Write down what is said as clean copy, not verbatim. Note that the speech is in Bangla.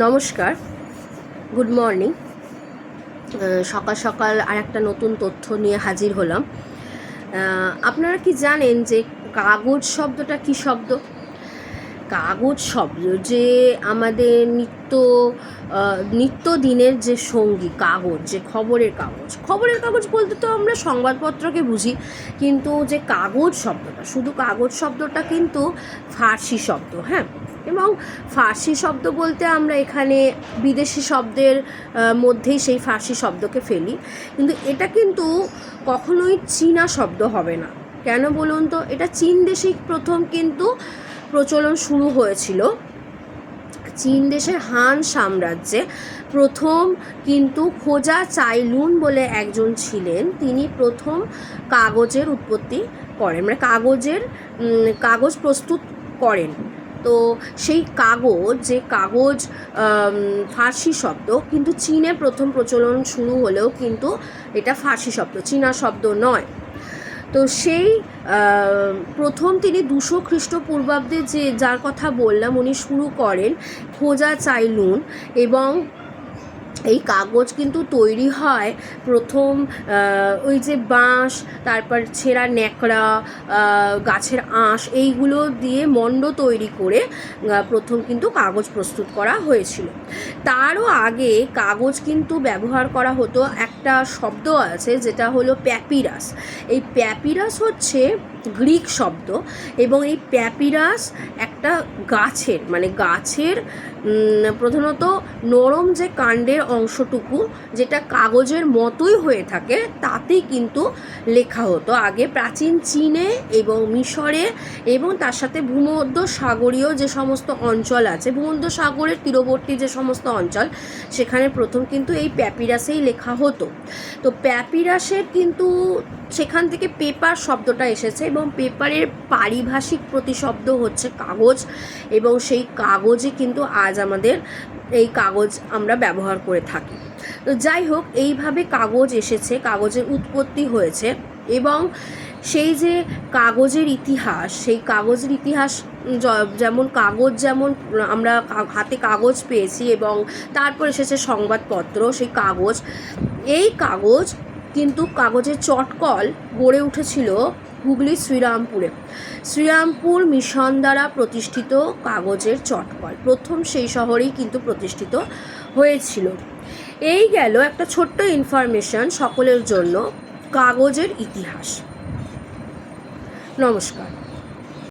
নমস্কার, গুড মর্নিং। সকাল সকাল আর একটা নতুন তথ্য নিয়ে হাজির হলাম। আপনারা কি জানেন যে কাগজ শব্দটা কি শব্দ? কাগজ শব্দ যে আমাদের নিত্যদিনের যে সঙ্গী, কাগজ, যে খবরের কাগজ বলতে তো আমরা সংবাদপত্রকে বুঝি, কিন্তু যে কাগজ শব্দটা, শুধু কাগজ শব্দটা কিন্তু ফার্সি শব্দ। হ্যাঁ, এবং ফার্সি শব্দ বলতে আমরা এখানে বিদেশি শব্দের মধ্যেই সেই ফার্সি শব্দকে ফেলি, কিন্তু এটা কিন্তু কখনোই চীনা শব্দ হবে না। কেন বলুন তো? এটা চীন দেশে প্রথম কিন্তু প্রচলন শুরু হয়েছিল। চীন দেশের হান সাম্রাজ্যে প্রথম কিন্তু খোজা চাইলুন বলে একজন ছিলেন, তিনি প্রথম কাগজের উৎপত্তি করেন, মানে কাগজ প্রস্তুত করেন। তো সেই কাগজ ফার্সি শব্দ, কিন্তু চীনে প্রথম প্রচলন শুরু হলেও কিন্তু এটা ফার্সি শব্দ, চীনা শব্দ নয়। তো সেই প্রথম তিনি 200 খ্রিস্টপূর্বাব্দে যার কথা বললাম, উনি শুরু করেন খোজা চাইলুন। এবং এই কাগজ কিন্তু তৈরি হয় প্রথম ওই যে বাঁশ, তারপর ছেঁড়া ন্যাকড়া, গাছের আঁশ, এইগুলো দিয়ে মণ্ড তৈরি করে প্রথম কিন্তু কাগজ প্রস্তুত করা হয়েছিল। তারও আগে কাগজ কিন্তু ব্যবহার করা হতো, একটা শব্দ আছে যেটা হলো প্যাপিরাস। এই প্যাপিরাস হচ্ছে গ্রিক শব্দ, এবং এই প্যাপিরাস একটা গাছের প্রধানত নরম যে কাণ্ডের অংশটুকু, যেটা কাগজের মতোই হয়ে থাকে, তাতেই কিন্তু লেখা হতো আগে প্রাচীন চীনে এবং মিশরে, এবং তার সাথে ভূমধ্য সাগরীয় যে সমস্ত অঞ্চল আছে, ভূমধ্য সাগরের তীরবর্তী যে সমস্ত অঞ্চল, সেখানে প্রথম কিন্তু এই প্যাপিরাসেই লেখা হতো। তো প্যাপিরাসের কিন্তু সেখান থেকে পেপার শব্দটা এসেছে, এবং পেপারের পারিভাষিক প্রতিশব্দ হচ্ছে কাগজ, এবং সেই কাগজে কিন্তু আজ আমাদের এই কাগজ আমরা ব্যবহার করে থাকি। তো যাই হোক, এইভাবে কাগজ এসেছে, কাগজের উৎপত্তি হয়েছে। এবং সেই যে কাগজের ইতিহাস, সেই কাগজের ইতিহাস যেমন আমরা হাতে কাগজ পেয়েছি, এবং তারপর এসেছে সংবাদপত্র, সেই কাগজ কিন্তু কাগজের চটকল গড়ে উঠেছিল হুগলি শ্রীরামপুর মিশন দ্বারা প্রতিষ্ঠিত কাগজের চটকল প্রথম সেই শহরেই কিন্তু প্রতিষ্ঠিত হয়েছিল। এই গেল একটা ছোট্ট ইনফরমেশন সকলের জন্য কাগজের ইতিহাস। নমস্কার।